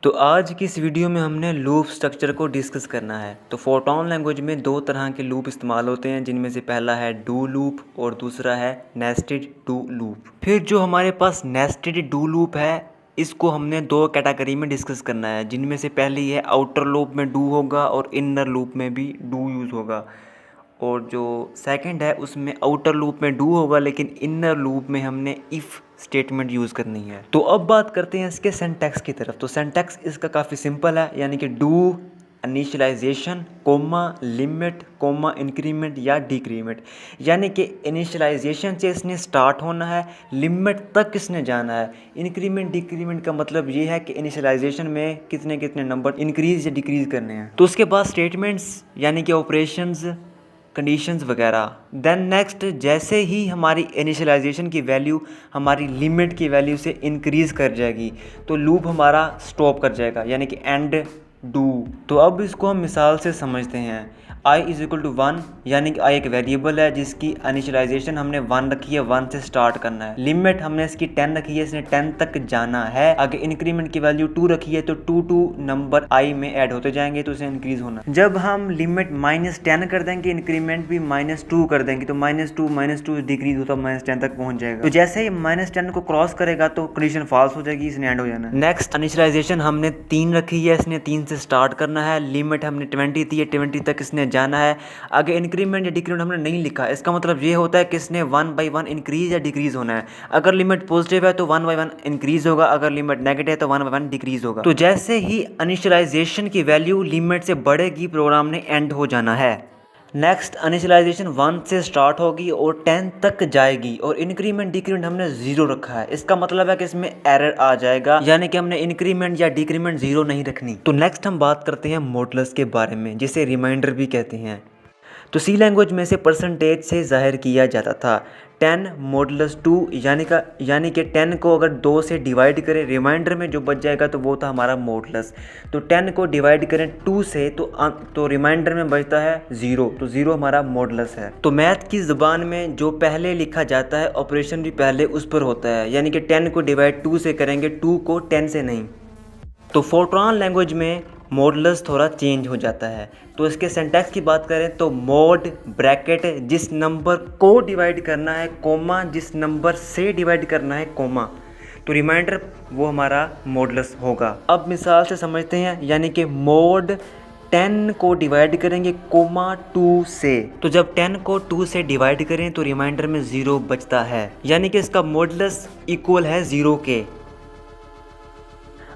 तो आज की इस वीडियो में हमने लूप स्ट्रक्चर को डिस्कस करना है। तो फोरट्रॉन लैंग्वेज में दो तरह के लूप इस्तेमाल होते हैं, जिनमें से पहला है डू लूप और दूसरा है नेस्टेड डू लूप। फिर जो हमारे पास नेस्टेड डू लूप है, इसको हमने दो कैटेगरी में डिस्कस करना है, जिनमें से पहली है आउटर लूप में डू होगा और इनर लूप में भी डू यूज़ होगा, और जो सेकंड है उसमें आउटर लूप में डू होगा लेकिन इनर लूप में हमने इफ़ स्टेटमेंट यूज़ करनी है। तो अब बात करते हैं इसके सिंटैक्स की तरफ। तो सिंटैक्स इसका काफ़ी सिंपल है, यानी कि do initialization comma limit comma increment या डिक्रीमेंट, यानी कि इनिशियलाइजेशन से इसने स्टार्ट होना है, लिमिट तक इसने जाना है। इंक्रीमेंट डिक्रीमेंट का मतलब ये है कि इनिशियलाइजेशन में कितने कितने नंबर इंक्रीज या डिक्रीज करने हैं। तो उसके बाद स्टेटमेंट्स यानी कि ऑपरेशंस, कंडीशंस वगैरह। देन नेक्स्ट, जैसे ही हमारी इनिशियलाइजेशन की वैल्यू हमारी लिमिट की वैल्यू से इंक्रीज़ कर जाएगी तो लूप हमारा स्टॉप कर जाएगा, यानी कि एंड डू। तो अब इसको हम मिसाल से समझते हैं। i इज़ इक्वल टू 1, यानी कि i एक वेरिएबल है जिसकी इनिशियलाइजेशन हमने 1 रखी है, 1 से स्टार्ट करना है। लिमिट हमने इसकी 10 रखी है, इसने 10 तक जाना है। आगे इंक्रीमेंट की वैल्यू 2 रखी है, तो 2 नंबर i में ऐड होते जाएंगे, तो इसे इंक्रीज होना। जब हम लिमिट -10 कर देंगे, इंक्रीमेंट भी -2 कर देंगे, तो -2 डिक्रीज होता -10 तक पहुंच जाएगा। तो जैसे ही -10 को क्रॉस करेगा तो कंडीशन फॉल्स हो जाएगी, इसने एंड हो जाना है। नेक्स्ट, इनिशियलाइजेशन हमने 3 रखी है, इसने 3 से स्टार्ट करना है। लिमिट हमने 20 दी है, 20 तक इसने जाना है। आगे इंक्रीमेंट या डिक्रीमेंट हमने नहीं लिखा, इसका मतलब ये होता है कि इसने 1 बाई 1 इंक्रीज या डिक्रीज होना है। अगर लिमिट पॉजिटिव है तो 1 बाई 1 इंक्रीज होगा, अगर लिमिट नेगेटिव है तो 1 बाई 1 डिक्रीज होगा। तो जैसे ही इनिशियलाइजेशन की वैल्यू लिमिट से बढ़ेगी, प्रोग्राम ने एंड हो जाना है। नेक्स्ट, इनिशियलाइजेशन 1 से स्टार्ट होगी और 10 तक जाएगी, और इंक्रीमेंट डिक्रीमेंट हमने 0 रखा है। इसका मतलब है कि इसमें एरर आ जाएगा, यानी कि हमने इंक्रीमेंट या डिक्रीमेंट 0 नहीं रखनी। तो नेक्स्ट हम बात करते हैं मॉडुलस के बारे में, जिसे रिमाइंडर भी कहते हैं। तो सी लैंग्वेज में से परसेंटेज से जाहिर किया जाता था। 10 मॉडुलस 2, यानी कि 10 को अगर 2 से डिवाइड करें, रिमाइंडर में जो बच जाएगा तो वो था हमारा मॉडुलस। तो 10 को डिवाइड करें 2 से तो रिमाइंडर में बचता है 0, तो 0 हमारा मॉडुलस है। तो मैथ की ज़ुबान में जो पहले लिखा जाता है, ऑपरेशन भी पहले उस पर होता है, यानी कि 10 को डिवाइड 2 से करेंगे, 2 को 10 से नहीं। तो फोरट्रॉन लैंग्वेज में मॉडुलस थोड़ा चेंज हो जाता है। तो इसके सिंटैक्स की बात करें तो मोड ब्रैकेट जिस नंबर को डिवाइड करना है, कोमा जिस नंबर से डिवाइड करना है, कोमा। तो रिमाइंडर वो हमारा मॉडुलस होगा। अब मिसाल से समझते हैं, यानी कि मोड 10 को डिवाइड करेंगे कोमा 2 से। तो जब 10 को 2 से डिवाइड करें तो रिमाइंडर में 0 बचता है, यानी कि इसका मॉडुलस इक्वल है 0 के।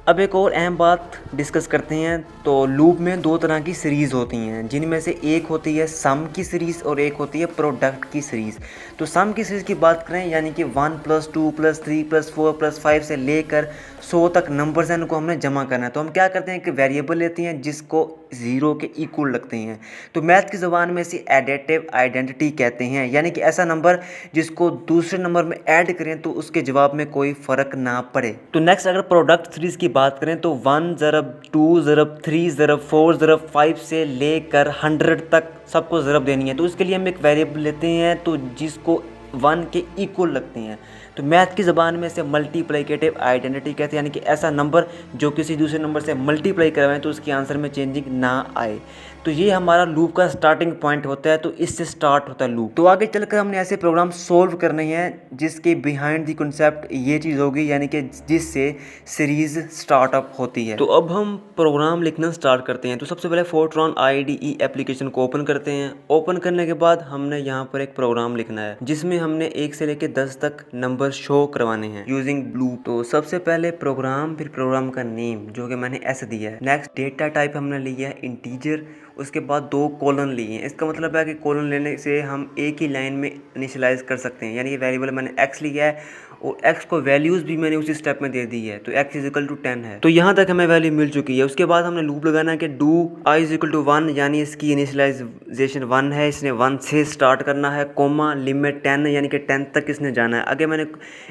अब एक और अहम बात डिस्कस करते हैं। तो लूप में दो तरह की सीरीज़ होती हैं, जिनमें से एक होती है सम की सीरीज़ और एक होती है प्रोडक्ट की सीरीज़। तो सम की सीरीज़ की बात करें, यानी कि 1 + 2 + 3 + 4 + 5 से लेकर 100 तक नंबर्स हैं, उनको हमने जमा करना है। तो हम क्या करते हैं कि वेरिएबल लेते हैं जिसको 0 के इक्वल लगते हैं। तो मैथ की ज़ुबान में इसे एडिटिव आइडेंटिटी कहते हैं, यानी कि ऐसा नंबर जिसको दूसरे नंबर में ऐड करें तो उसके जवाब में कोई फ़र्क ना पड़े। तो नेक्स्ट, अगर प्रोडक्ट सीरीज़ की बात करें तो 1 ज़रब 2 ज़रब 3 ज़रब 4 ज़रब 5 से लेकर 100 तक सबको ज़रब देनी है। तो उसके लिए हम एक वेरिएबल लेते हैं तो जिसको 1 के इक्वल लगते हैं। तो मैथ की ज़बान में इसे मल्टीप्लिकेटिव आइडेंटिटी कहते हैं, यानी कि ऐसा नंबर जो किसी दूसरे नंबर से मल्टीप्लाई करवाएं तो उसके आंसर में चेंजिंग ना आए। तो ये हमारा लूप का स्टार्टिंग पॉइंट होता है, तो इससे स्टार्ट होता है लूप। तो आगे चलकर हमने ऐसे प्रोग्राम सोल्व करने हैं जिसके बिहाइंड द कॉन्सेप्ट ये चीज़ होगी, यानी कि जिससे सीरीज़ स्टार्टअप होती है। तो अब हम प्रोग्राम लिखना स्टार्ट करते हैं। तो सबसे पहले फोरट्रॉन IDE एप्लीकेशन को ओपन करते हैं। ओपन करने के बाद हमने यहाँ पर एक प्रोग्राम लिखना है, जिसमें हमने 1 से लेकर 10 तक नंबर शो करवाने हैं यूजिंग ब्लू। तो सबसे पहले प्रोग्राम, फिर प्रोग्राम का नेम जो कि मैंने S दिया है। नेक्स्ट, डेटा टाइप हमने लिया है इंटीजर, उसके बाद 2 कॉलन लिए हैं। इसका मतलब है कि कॉलन लेने से हम एक ही लाइन में इनिशियलाइज कर सकते हैं, यानी ये वेरिएबल मैंने x लिया है और x को वैल्यूज़ भी मैंने उसी स्टेप में दे दी है, तो x = 10 है। तो यहाँ तक हमें वैल्यू मिल चुकी है। उसके बाद हमने लूप लगाना है कि डू i = 1, यानी इसकी इनिशियलाइजेशन 1 है, इसने 1 से स्टार्ट करना है, कोमा लिमिट 10, यानी कि 10 तक इसने जाना है। आगे मैंने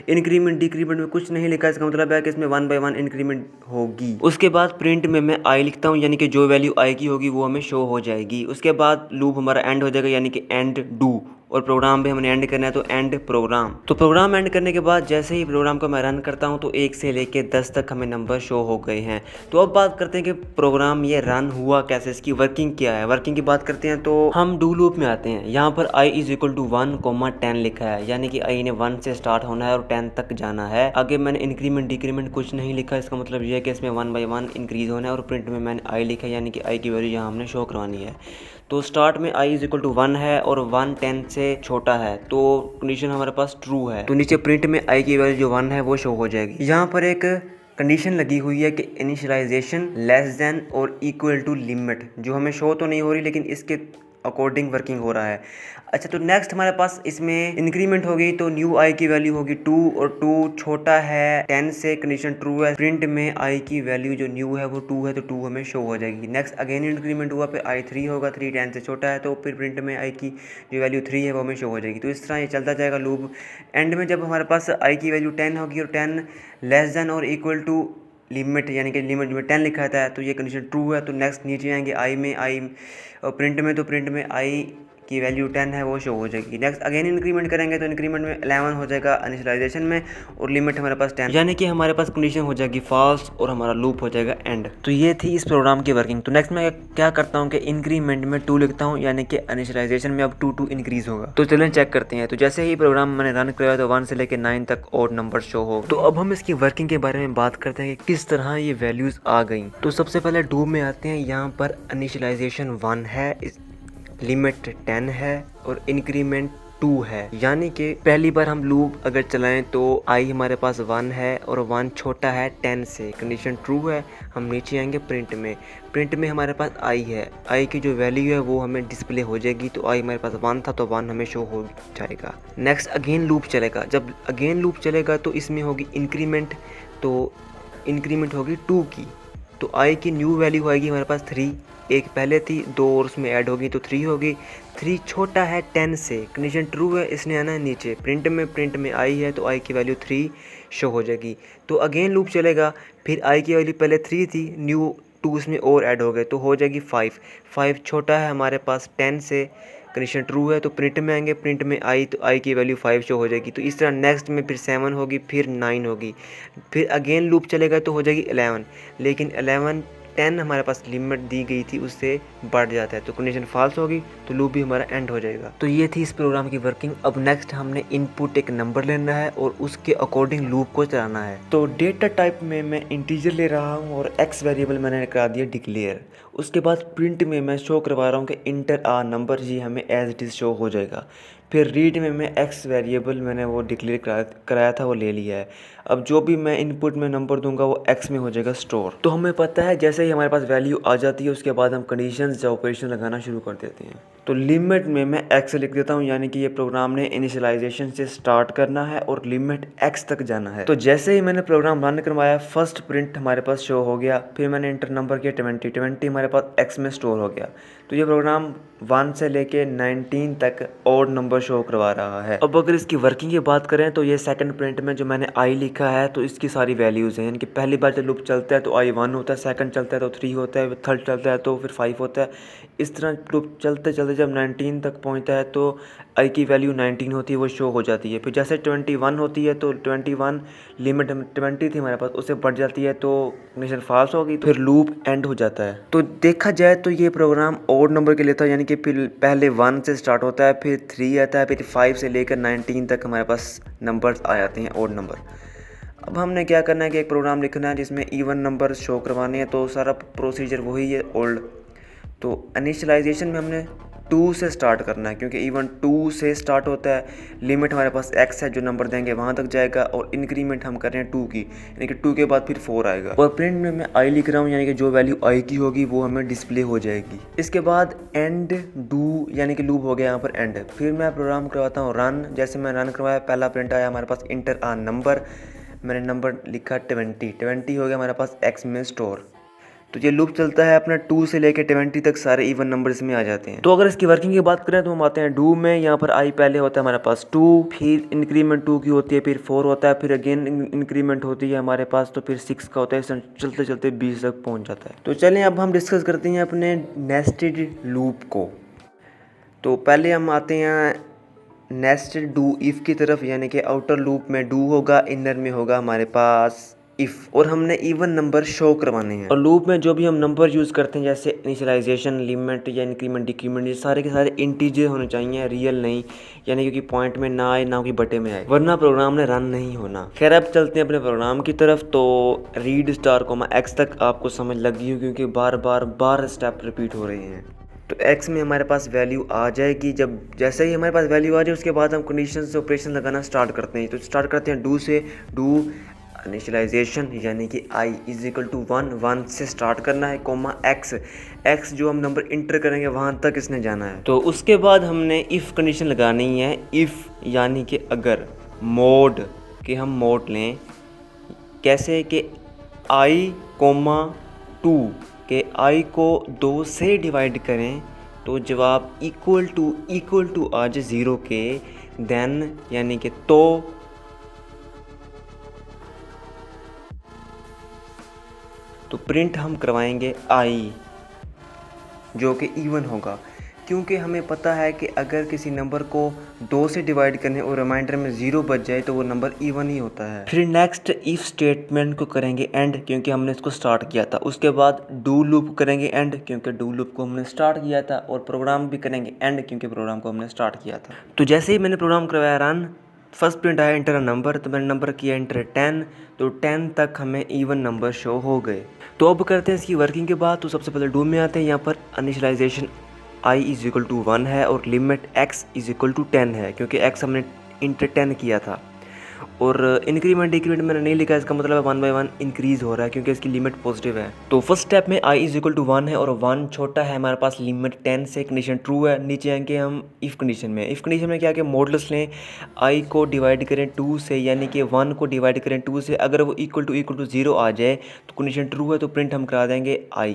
इंक्रीमेंट डिक्रीमेंट में कुछ नहीं लिखा, इसका मतलब है कि इसमें 1 बाई 1 इंक्रीमेंट होगी। उसके बाद प्रिंट में मैं i लिखता हूँ, यानी कि जो वैल्यू i की होगी वो हमें शो हो जाएगी। उसके बाद लूप हमारा एंड हो जाएगा, यानी कि एंड डू और प्रोग्राम भी हमने एंड करना है तो एंड प्रोग्राम। तो प्रोग्राम एंड करने के बाद जैसे ही प्रोग्राम को मैं रन करता हूँ तो 1 से लेके 10 तक हमें नंबर शो हो गए हैं। तो अब बात करते हैं कि प्रोग्राम ये रन हुआ कैसे, इसकी वर्किंग क्या है। वर्किंग की बात करते हैं तो हम डू लूप में आते हैं। यहाँ पर i = 1, 10 लिखा है, यानी कि i ने 1 से स्टार्ट होना है और 10 तक जाना है। आगे मैंने इंक्रीमेंट डिक्रीमेंट कुछ नहीं लिखा, इसका मतलब ये है कि इसमें 1 बाई 1 इंक्रीज होना है। और प्रिंट में मैंने i लिखा है, यानी कि i की वैल्यू यहाँ हमने शो करवानी है। तो स्टार्ट में i = 1 है और 1 10 से छोटा है, तो कंडीशन हमारे पास ट्रू है। तो नीचे प्रिंट में i की वैल्यू जो 1 है वो शो हो जाएगी। यहाँ पर एक कंडीशन लगी हुई है कि इनिशियलाइजेशन लेस देन और इक्वल टू लिमिट, जो हमें शो तो नहीं हो रही लेकिन इसके अकॉर्डिंग वर्किंग हो रहा है। अच्छा, तो नेक्स्ट हमारे पास इसमें इंक्रीमेंट होगी तो न्यू i की वैल्यू होगी 2 और 2 छोटा है 10 से, कंडीशन ट्रू है। प्रिंट में i की वैल्यू जो न्यू है वो 2 है तो 2 हमें शो हो जाएगी। नेक्स्ट अगेन इंक्रीमेंट हुआ, फिर i 3 होगा, 3 10 से छोटा है तो फिर प्रिंट में i की जो वैल्यू 3 है वो हमें शो हो जाएगी। तो इस तरह ये चलता जाएगा लूप। एंड में जब हमारे पास i की वैल्यू 10 होगी और 10 लेस देन और इक्वल टू लिमिट, यानी कि लिमिट में 10 लिखा था तो ये कंडीशन ट्रू है। तो नेक्स्ट नीचे आएंगे i में, और प्रिंट में, तो प्रिंट में i की वैल्यू 10 है वो शो हो जाएगी। नेक्स्ट अगेन इंक्रीमेंट करेंगे तो इंक्रीमेंट में 11 हो जाएगा इनिशियलाइजेशन में और लिमिट हमारे पास 10, यानी कि हमारे पास कंडीशन हो जाएगी फॉल्स और हमारा लूप हो जाएगा एंड। तो ये थी इस प्रोग्राम की वर्किंग। तो नेक्स्ट मैं क्या करता हूँ कि इंक्रीमेंट में 2 लिखता हूँ, यानी कि इनिशियलाइजेशन में अब 2 इंक्रीज होगा। तो चलें चेक करते हैं। तो जैसे ही प्रोग्राम मैंने रन किया तो 1 से लेकर 9 तक और नंबर शो हो। तो अब हम इसकी वर्किंग के बारे में बात करते हैं कि किस तरह ये वैल्यूज आ गई। तो सबसे पहले डू में आते हैं। यहाँ पर इनिशियलाइजेशन 1 है, लिमिट 10 है और इंक्रीमेंट 2 है, यानी कि पहली बार हम लूप अगर चलाएं तो i हमारे पास 1 है और 1 छोटा है 10 से, कंडीशन ट्रू है। हम नीचे आएंगे प्रिंट में, प्रिंट में हमारे पास i है, i की जो वैल्यू है वो हमें डिस्प्ले हो जाएगी। तो i हमारे पास 1 था तो 1 हमें शो हो जाएगा। नेक्स्ट अगेन लूप चलेगा। जब अगेन लूप चलेगा तो इसमें होगी इंक्रीमेंट, तो इंक्रीमेंट होगी 2 की, तो i की न्यू वैल्यू आएगी हमारे पास 3, एक पहले थी 2 और उसमें ऐड होगी तो 3 होगी। 3 छोटा है 10 से, कंडीशन ट्रू है, इसने आना है नीचे। प्रिंट में i है तो i की वैल्यू 3 शो हो जाएगी। तो अगेन लूप चलेगा, फिर i की वैल्यू पहले 3 थी, न्यू 2 उसमें और ऐड हो गए तो हो जाएगी 5। 5 छोटा है हमारे पास 10 से, कंडीशन ट्रू है। तो प्रिंट में आएंगे, प्रिंट में i तो i की वैल्यू 5 शो हो जाएगी। तो इस तरह नेक्स्ट में फिर 7 होगी, फिर 9 होगी, फिर अगेन लूप चलेगा तो हो जाएगी 11, लेकिन 11 10 हमारे पास लिमिट दी गई थी उससे बढ़ जाता है तो कंडीशन फॉल्स होगी तो लूप भी हमारा एंड हो जाएगा। तो ये थी इस प्रोग्राम की वर्किंग। अब नेक्स्ट हमने इनपुट एक नंबर लेना है और उसके अकॉर्डिंग लूप को चलाना है। तो डेटा टाइप में मैं इंटीजर ले रहा हूँ और एक्स वेरिएबल मैंने करा दिया डिक्लेयर। उसके बाद प्रिंट में मैं शो करवा रहा हूँ कि इंटर आ नंबर, जी हमें एज इट इज़ शो हो जाएगा। फिर रीड में मैं एक्स वेरिएबल मैंने वो डिक्लेयर कराया था वो ले लिया है। अब जो भी मैं इनपुट में नंबर दूंगा वो एक्स में हो जाएगा स्टोर। तो हमें पता है जैसे ही हमारे पास वैल्यू आ जाती है उसके बाद हम कंडीशंस या ऑपरेशन लगाना शुरू कर देते हैं। तो लिमिट में मैं एक्स लिख देता हूँ, यानी कि ये प्रोग्राम ने इनिशियलाइजेशन से स्टार्ट करना है और लिमिट एक्स तक जाना है। तो जैसे ही मैंने प्रोग्राम रन करवाया फर्स्ट प्रिंट हमारे पास शो हो गया, फिर मैंने इंटर नंबर किया 20 हमारे पास एक्स में स्टोर हो गया। तो ये प्रोग्राम 1 से लेके 19 तक और नंबर शो करवा रहा है। अब अगर इसकी वर्किंग की बात करें तो ये सेकंड प्रिंट में जो मैंने आई लिखा है तो इसकी सारी वैल्यूज़ हैं, यानी कि पहली बार जब लूप चलता है तो आई 1 होता है, सेकंड चलता है तो 3 होता है, थर्ड चलता है तो फिर 5 होता है। इस तरह लूप चलते चलते जब 19 तक पहुंचता है तो आई की वैल्यू 19 होती है, वो शो हो जाती है। फिर जैसे 21 होती है तो 21 लिमिट 20 थी हमारे पास, उससे बढ़ जाती है तो कंडीशन फॉल्स होगी, तो फिर लूप एंड हो जाता है। तो देखा जाए तो ये प्रोग्राम ऑड नंबर के लिए था, यानी कि फिर पहले 1 से स्टार्ट होता है, फिर 3 आता है, फिर 5 से लेकर 19 तक हमारे पास नंबर्स आ जाते हैं ऑड नंबर। अब हमने क्या करना है कि एक प्रोग्राम लिखना है जिसमें इवन नंबर शो करवाने हैं, तो सारा प्रोसीजर वही है ओल्ड। तो इनिशियलाइजेशन में हमने 2 से स्टार्ट करना है, क्योंकि इवन 2 से स्टार्ट होता है। लिमिट हमारे पास x है, जो नंबर देंगे वहाँ तक जाएगा, और इंक्रीमेंट हम कर रहे हैं 2 की, यानी कि 2 के बाद फिर 4 आएगा। और प्रिंट में मैं i लिख रहा हूँ, यानी कि जो वैल्यू i की होगी वो हमें डिस्प्ले हो जाएगी। इसके बाद एंड डू, यानी कि लूप हो गया यहाँ पर एंड। फिर मैं प्रोग्राम करवाता हूँ रन। जैसे मैं रन करवाया, पहला प्रिंट आया हमारे पास इंटर आ नंबर, मैंने नंबर लिखा 20 हो गया हमारे पास x में स्टोर। तो ये लूप चलता है अपना 2 से लेकर 20 तक, सारे इवन नंबर इसमें आ जाते हैं। तो अगर इसकी वर्किंग की बात करें तो हम आते हैं डू में। यहाँ पर i पहले होता है हमारे पास 2, फिर इंक्रीमेंट 2 की होती है, फिर 4 होता है, फिर अगेन इंक्रीमेंट होती है हमारे पास, तो फिर 6 का होता है। चलते चलते 20 तक पहुँच जाता है। तो चलें अब हम डिस्कस करते हैं अपने नेस्टेड लूप को। तो पहले हम आते हैं नेस्टेड डू इफ़ की तरफ, यानी कि आउटर लूप में डू होगा, इनर में होगा हमारे पास इफ़, और हमने इवन नंबर शो करवाने हैं। और लूप में जो भी हम नंबर यूज़ करते हैं जैसे इनिशियलाइजेशन, लिमिट या इंक्रीमेंट डिक्रीमेंट, ये सारे के सारे इंटीजर होने चाहिए, रियल नहीं, यानी क्योंकि पॉइंट में ना आए ना कि बटे में आए, वरना प्रोग्राम ने रन नहीं होना। खैर अब चलते हैं अपने प्रोग्राम की तरफ। तो रीड स्टार कोमा एक्स तक आपको समझ लगी हो क्योंकि बार स्टेप रिपीट हो रहे हैं। तो x में हमारे पास वैल्यू आ जाएगी। जब जैसे ही हमारे पास वैल्यू आ जाए उसके बाद हम कंडीशन से ऑपरेशन लगाना स्टार्ट करते हैं। तो स्टार्ट करते हैं डू से। डू इनिशियलाइजेशन यानी कि i इज इक्वल टू 1 से स्टार्ट करना है, कोमा x जो हम नंबर इंटर करेंगे वहाँ तक इसने जाना है। तो उसके बाद हमने इफ़ कंडीशन लगानी है। इफ़ यानी कि अगर, मोड के हम मोड लें, कैसे कि i, 2 के i को 2 से डिवाइड करें तो जवाब इक्वल टू आ जाए 0 के, देन यानी कि तो प्रिंट हम करवाएंगे i जो कि इवन होगा, क्योंकि हमें पता है कि अगर किसी नंबर को 2 से डिवाइड करने और रिमाइंडर में 0 बच जाए तो वो नंबर इवन ही होता है। फिर नेक्स्ट इफ़ स्टेटमेंट को करेंगे एंड, क्योंकि हमने इसको स्टार्ट किया था। उसके बाद डू लूप करेंगे एंड, क्योंकि डू लूप को हमने स्टार्ट किया था, और प्रोग्राम भी करेंगे एंड, क्योंकि प्रोग्राम को हमने स्टार्ट किया था। तो जैसे ही मैंने प्रोग्राम करवाया रन, फर्स्ट प्रिंट आया इंटर नंबर, तो मैंने नंबर किया इंटर 10, तो 10 तक हमें इवन नंबर शो हो गए। तो अब करते हैं इसकी वर्किंग के बाद। तो सबसे पहले डू में आते हैं। यहाँ पर initialization i is equal to 1 है और limit x is equal to 10 है, क्योंकि x हमने इंटर 10 किया था। और इंक्रीमेंट डिक्रीमेंट मैंने नहीं लिखा, इसका मतलब 1 बाई 1 इंक्रीज़ हो रहा है क्योंकि इसकी लिमिट पॉजिटिव है। तो फर्स्ट स्टेप में i इज इक्वल टू 1 है और 1 छोटा है हमारे पास, लिमिट 10 से, कंडीशन ट्रू है। नीचे आएंगे हम इफ़ कंडीशन में। इफ़ कंडीशन में क्या कि मॉडल्स लें, i को डिवाइड करें 2 से, यानी कि 1 को डिवाइड करें 2 से, अगर वो इक्वल टू 0 आ जाए तो कंडीशन ट्रू है, तो प्रिंट हम करा देंगे i।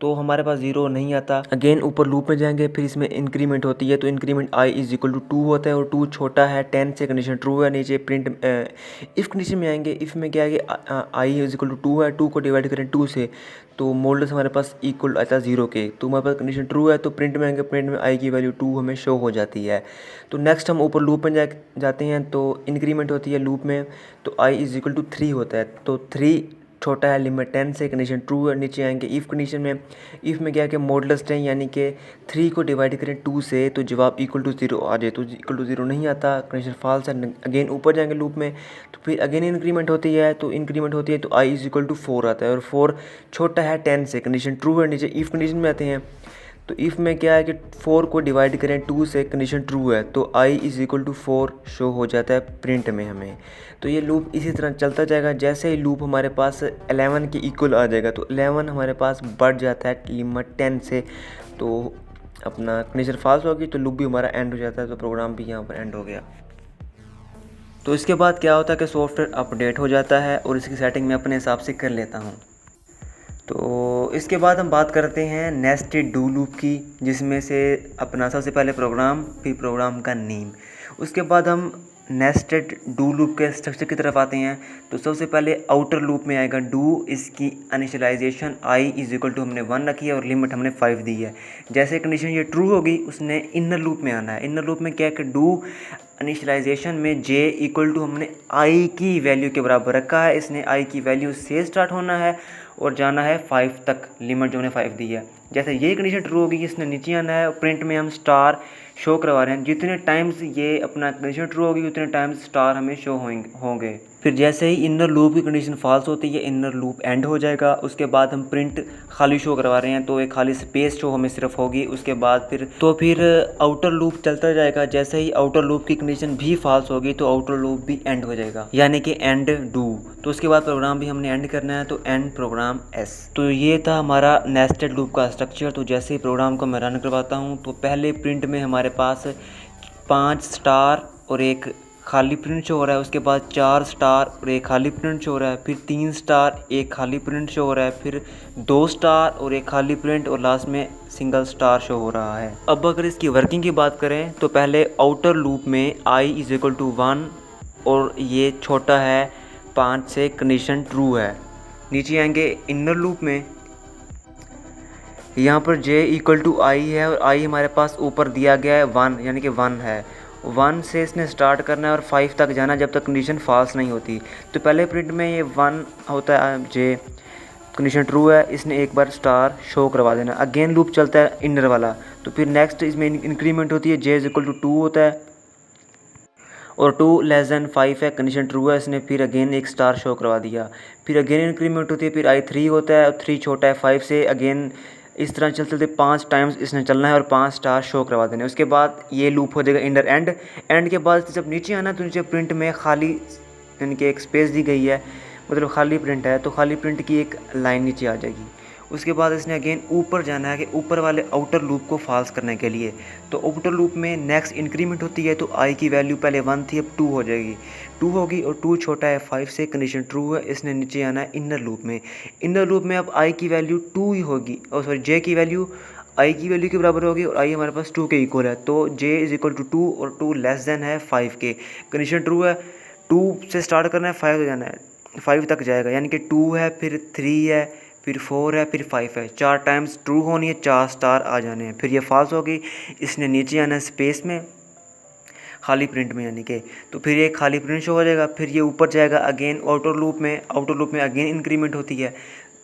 तो हमारे पास 0 नहीं आता। अगेन ऊपर लूप में जाएंगे, फिर इसमें इंक्रीमेंट होती है, तो increment i is equal to 2 होता है और 2 छोटा है 10 से, कंडीशन ट्रू है। नीचे प्रिंट इफ़ कंडीशन में आएंगे। इफ़ में क्या है कि i इज इक्वल टू 2 है, 2 को डिवाइड करें 2 से, तो मॉडल्स हमारे पास इक्वल आता है 0 के, तो हमारे पास कंडीशन ट्रू है, तो प्रिंट में आएंगे। प्रिंट में i की वैल्यू 2 हमें शो हो जाती है। तो नेक्स्ट हम ऊपर लूप में जाते हैं, तो इंक्रीमेंट होती है लूप में, तो i इज इक्वल टू 3 होता है, तो 3 छोटा है, लिमिट 10 से, कंडीशन ट्रू है। नीचे आएंगे इफ़ कंडीशन में। इफ़ में क्या है कि मॉडल्स हैं, यानी कि 3 को डिवाइड करें 2 से, तो जवाब इक्वल टू 0 आ जाए, तो इक्वल टू 0 नहीं आता, कंडीशन फॉल्स है। अगेन ऊपर जाएंगे लूप में, तो फिर अगेन इंक्रीमेंट होती है, तो i इज इक्वल टू 4 आता है और 4 छोटा है 10 से, कंडीशन ट्रू है। नीचे इफ़ कंडीशन में आते हैं, तो इफ़ में क्या है कि 4 को डिवाइड करें 2 से, कंडीशन ट्रू है, तो i is equal to 4 show हो जाता है प्रिंट में हमें। तो ये लूप इसी तरह चलता जाएगा। जैसे ही लूप हमारे पास 11 के इक्वल आ जाएगा, तो 11 हमारे पास बढ़ जाता है लिमिट 10 से, तो अपना कंडीशन फॉल्स होगी, तो लूप भी हमारा एंड हो जाता है, तो प्रोग्राम भी यहाँ पर एंड हो गया। तो इसके बाद क्या होता है कि सॉफ्टवेयर अपडेट हो जाता है और इसकी सेटिंग मैं अपने हिसाब से कर लेता हूँ। तो इसके बाद हम बात करते हैं नेस्टेड डू लूप की, जिसमें से अपना सबसे पहले प्रोग्राम, फिर प्रोग्राम का नेम। उसके बाद हम नेस्टेड डू लूप के स्ट्रक्चर की तरफ आते हैं। तो सबसे पहले आउटर लूप में आएगा डू, इसकी initialization i is equal to हमने 1 रखी है और लिमिट हमने 5 दी है। जैसे कंडीशन ये ट्रू होगी, उसने इनर लूप में आना है। इनर लूप में क्या है कि डू इनिशियलाइजेशन में j इक्वल टू हमने i की वैल्यू के बराबर रखा है, इसने i की वैल्यू से स्टार्ट होना है और जाना है 5 तक, लिमिट जो हमने 5 दी है। जैसे ये कंडीशन ट्रू होगी, इसने नीचे आना है, प्रिंट में हम स्टार शो करवा रहे हैं। जितने टाइम्स ये अपना कंडीशन ट्रू होगी उतने टाइम्स स्टार हमें शो होंगे। फिर जैसे ही इनर लूप की कंडीशन फॉल्स होती है, इनर लूप एंड हो जाएगा। उसके बाद हम प्रिंट खाली शो करवा रहे हैं, तो एक खाली स्पेस शो हमें सिर्फ होगी। उसके बाद फिर आउटर लूप चलता जाएगा। जैसे ही आउटर लूप की कंडीशन भी फॉल्स होगी तो आउटर लूप भी एंड हो जाएगा, यानी कि एंड डू। तो उसके बाद प्रोग्राम भी हमने एंड करना है, तो एंड प्रोग्राम एस। तो ये था हमारा नेस्टेड लूप का स्ट्रक्चर। तो जैसे ही प्रोग्राम को मैं रन करवाता हूँ, तो पहले प्रिंट में हमारे पास 5 स्टार और एक खाली प्रिंट शो हो रहा है। उसके बाद 4 स्टार और एक खाली प्रिंट शो हो रहा है। फिर 3 स्टार, एक खाली प्रिंट शो हो रहा है। फिर 2 स्टार और एक खाली प्रिंट, और लास्ट में सिंगल स्टार शो हो रहा है। अब अगर इसकी वर्किंग की बात करें, तो पहले आउटर लूप में i इज इक्वल टू 1 और ये छोटा है 5 से, कंडीशन ट्रू है। नीचे आएंगे इनर लूप में, यहाँ पर j इक्वल टू i है और i हमारे पास ऊपर दिया गया है 1, यानी कि 1 है। 1 से इसने स्टार्ट करना है और 5 तक जाना जब तक कंडीशन फॉल्स नहीं होती। तो पहले प्रिंट में ये 1 होता है जे, कंडीशन ट्रू है, इसने एक बार स्टार शो करवा देना। अगेन लूप चलता है इनर वाला, तो फिर नेक्स्ट इसमें इंक्रीमेंट होती है, जे इज इक्वल टू 2 होता है और 2 लेस दैन 5 है, कंडीशन ट्रू है, इसने फिर अगेन एक स्टार शो करवा दिया। फिर अगेन इंक्रीमेंट होती है, फिर I3 होता है और 3 छोटा है 5 से, अगेन इस तरह चलते चलते 5 टाइम्स इसने चलना है और 5 स्टार शो करवा देने। उसके बाद ये लूप हो जाएगा इंडर एंड। एंड के बाद जब नीचे आना तो नीचे प्रिंट में खाली यानी कि एक स्पेस दी गई है, मतलब खाली प्रिंट है, तो खाली प्रिंट की एक लाइन नीचे आ जाएगी। उसके बाद इसने अगेन ऊपर जाना है कि ऊपर वाले आउटर लूप को फॉल्स करने के लिए। तो आउटर लूप में नेक्स्ट इंक्रीमेंट होती है, तो आई की वैल्यू पहले 1 थी, अब 2 हो जाएगी, 2 होगी और 2 छोटा है 5 से, कंडीशन ट्रू है, इसने नीचे आना है इनर लूप में। इनर लूप में अब आई की वैल्यू 2 ही होगी, और सॉरी जे की वैल्यू आई की वैल्यू के बराबर होगी और आई हमारे पास 2 के इक्वल है, तो जे इज इक्वल टू 2 और 2 लेस देन है 5 के। कंडीशन ट्रू है, 2 से स्टार्ट करना है, 5 हो जाना है, 5 तक जाएगा, यानी कि 2 है, फिर 3 है, फिर 4 है, फिर 5 है, 4 टाइम्स ट्रू होनी है, 4 स्टार आ जाने हैं। फिर ये फॉल्स होगी, इसने नीचे आना है स्पेस में, खाली प्रिंट में यानी कि, तो फिर ये खाली प्रिंट शो हो जाएगा। फिर ये ऊपर जाएगा अगेन आउटर लूप में अगेन इंक्रीमेंट होती है,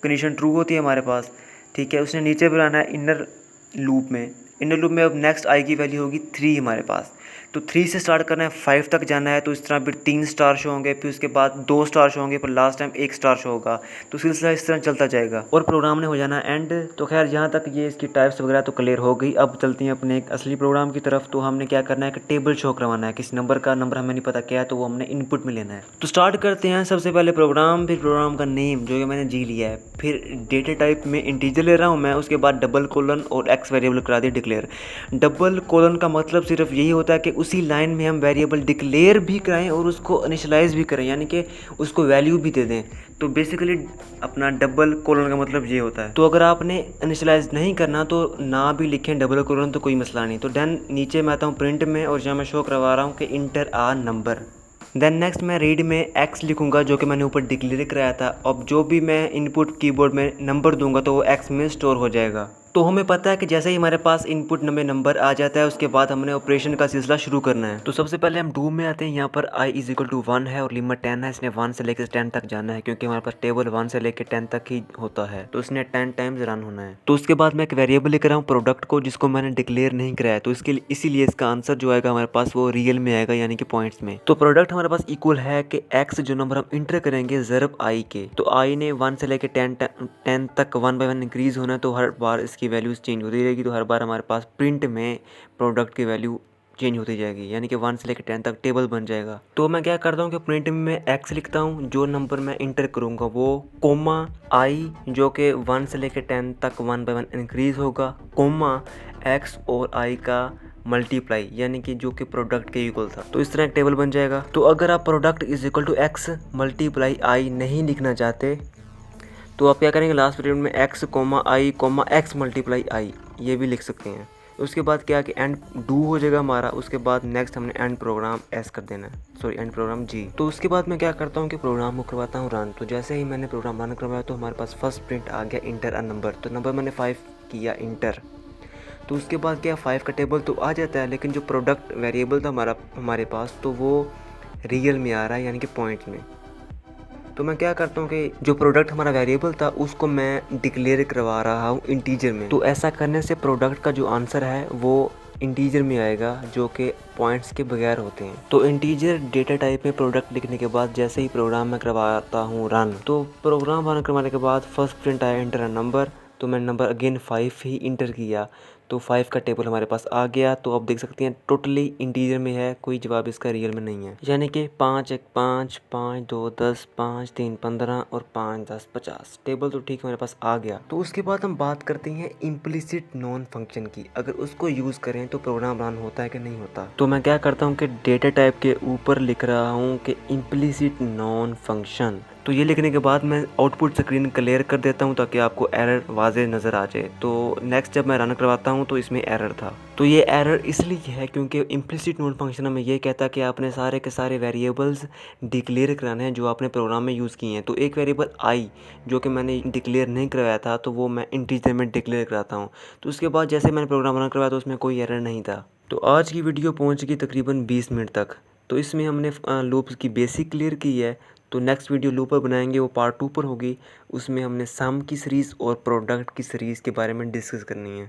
कंडीशन ट्रू होती है हमारे पास, ठीक है। उसने नीचे भी आना है इनर लूप में अब नेक्स्ट आई की वैल्यू होगी 3 हमारे पास, तो 3 से स्टार्ट करना है, 5 तक जाना है, तो इस तरह फिर 3 स्टार शो होंगे, फिर उसके बाद 2 स्टार शो होंगे, फिर लास्ट टाइम 1 स्टार शो होगा, तो सिलसिला इस तरह चलता जाएगा और प्रोग्राम ने हो जाना एंड। तो खैर यहाँ तक ये इसकी टाइप्स वगैरह तो क्लियर हो गई। अब चलती हैं अपने एक असली प्रोग्राम की तरफ। तो हमने क्या करना है कि टेबल शो करवाना है, किसी नंबर का, नंबर हमें नहीं पता क्या है, तो वो हमने इनपुट में लेना है। तो स्टार्ट करते हैं सबसे पहले प्रोग्राम, फिर प्रोग्राम का नेम जो कि मैंने जी लिया है, फिर डेटा टाइप में इंटीजर ले रहा हूँ मैं, उसके बाद डबल कोलन और एक्स वेरिएबल करा दिया डिक्लेयर। डबल कोलन का मतलब सिर्फ यही होता है कि उसी लाइन में हम वेरिएबल डिक्लेयर भी कराएं और उसको इनिशियलाइज भी करें, यानी कि उसको वैल्यू भी दे दें। तो बेसिकली अपना डबल कोलन का मतलब ये होता है। तो अगर आपने इनिशियलाइज नहीं करना तो ना भी लिखें डबल कोलन, तो कोई मसला नहीं। तो देन नीचे मैं आता हूँ प्रिंट में और जहाँ मैं शो करवा रहा हूँ कि इंटर आ नंबर। देन नेक्स्ट मैं रीड में एक्स लिखूंगा जो कि मैंने ऊपर डिक्लेयर कराया था। अब जो भी मैं इनपुट कीबोर्ड में नंबर दूंगा तो वो एक्स में स्टोर हो जाएगा। तो हमें पता है कि जैसे ही हमारे पास इनपुट में नंबर आ जाता है उसके बाद हमने ऑपरेशन का सिलसिला शुरू करना है। तो सबसे पहले हम डू में आते हैं। यहाँ पर i इज इक्वल टू 1 है और लिमिट 10 है, इसने 1 से लेकर 10 तक जाना है क्योंकि हमारे पास टेबल 1 से लेकर 10 तक ही होता है, तो इसने 10 टाइम्स रन होना है। तो उसके बाद मैं एक वेरिएबल लेकर आऊँ प्रोडक्ट को, जिसको मैंने डिक्लेयर नहीं कराया, तो इसके इसीलिए इसका आंसर जो आएगा हमारे पास वो रियल में आएगा, यानी कि पॉइंट्स में। तो प्रोडक्ट हमारे पास इक्वल है कि एक्स जो नंबर हम इंटर करेंगे ज़रब आई के, तो आई ने 1 से लेकर 10 तक 1 बाय 1 इंक्रीज होना है, तो हर बार इसकी वैल्यूज चेंज होती रहेगी। तो हर बार हमारे पास प्रिंट में प्रोडक्ट की वैल्यू चेंज होती जाएगी, यानी कि 1 से लेकर 10 तक टेबल बन जाएगा। तो मैं क्या करता हूँ कि प्रिंट में मैं एक्स लिखता हूँ, जो नंबर मैं इंटर करूँगा वो कोमा आई जो कि 1 से लेकर 10 तक 1 बाय 1 इंक्रीज होगा, कोमा एक्स और आई का मल्टीप्लाई, यानी कि जो कि प्रोडक्ट के इक्वल था। तो इस तरह एक टेबल बन जाएगा। तो अगर आप product is equal to X multiply I नहीं लिखना चाहते तो आप क्या करेंगे, लास्ट पीरियड में X comma I comma X multiply I ये भी लिख सकते हैं। उसके बाद क्या कि एंड डू हो जाएगा हमारा। उसके बाद नेक्स्ट हमने एंड प्रोग्राम एस कर देना है, सॉरी एंड प्रोग्राम जी। तो उसके बाद मैं क्या करता हूँ कि प्रोग्राम को करवाता हूँ रन। तो जैसे ही मैंने प्रोग्राम रन करवाया तो हमारे पास फर्स्ट प्रिंट आ गया इंटर अ नंबर। तो नंबर मैंने 5 किया इंटर, तो उसके बाद क्या 5 का टेबल तो आ जाता है, लेकिन जो प्रोडक्ट वेरिएबल था हमारे पास तो वो रियल में आ रहा है, यानी कि पॉइंट में। तो मैं क्या करता हूँ कि जो प्रोडक्ट हमारा वेरिएबल था उसको मैं डिक्लेयर करवा रहा हूँ इंटीजर में। तो ऐसा करने से प्रोडक्ट का जो आंसर है वो इंटीजर में आएगा, जो कि पॉइंट्स के बगैर होते हैं। तो इंटीजर डेटा टाइप में प्रोडक्ट लिखने के बाद जैसे ही प्रोग्राम में करवाता हूँ रन, तो प्रोग्राम रन करवाने के बाद फर्स्ट प्रिंट आया इंटर अ नंबर। तो मैंने नंबर अगेन 5 ही इंटर किया, तो 5 का टेबल हमारे पास आ गया। तो अब देख सकते हैं टोटली इंटीजर में है, कोई जवाब इसका रियल में नहीं है, यानी कि 5 1 5 5 2 10 5 3 15 और 5 10 50 टेबल तो ठीक हमारे पास आ गया। तो उसके बाद हम बात करते हैं इम्प्लिसिट नॉन फंक्शन की। अगर उसको यूज़ करें तो प्रोग्राम रन होता है कि नहीं होता। तो मैं क्या करता हूँ कि डेटा टाइप के ऊपर लिख रहा हूँ कि इम्प्लिसिट नॉन फंक्शन तो ये लिखने के बाद मैं आउटपुट स्क्रीन क्लियर कर देता हूँ ताकि आपको एरर वाज़े नज़र आ जाए। तो नेक्स्ट जब मैं रन करवाता हूँ तो इसमें एरर था। तो ये एरर इसलिए है क्योंकि इम्प्लिसिट नोट फंक्शन हमें ये कहता है कि आपने सारे के सारे वेरिएबल्स डिक्लेयर कराने हैं जो आपने प्रोग्राम में यूज़ किए हैं। तो एक वेरिएबल आई जो कि मैंने डिक्लेयर नहीं करवाया था, तो वो मैं इंटीजर में डिक्लेयर कराता हूँ। तो उसके बाद जैसे मैंने प्रोग्राम रन करवाया तो उसमें कोई एरर नहीं था। तो आज की वीडियो पहुँच गई तकरीबन 20 मिनट तक। तो इसमें हमने लूप्स की बेसिक क्लियर की है। तो नेक्स्ट वीडियो लूपर बनाएंगे, वो पार्ट 2 पर होगी। उसमें हमने सम की सीरीज़ और प्रोडक्ट की सीरीज़ के बारे में डिस्कस करनी है।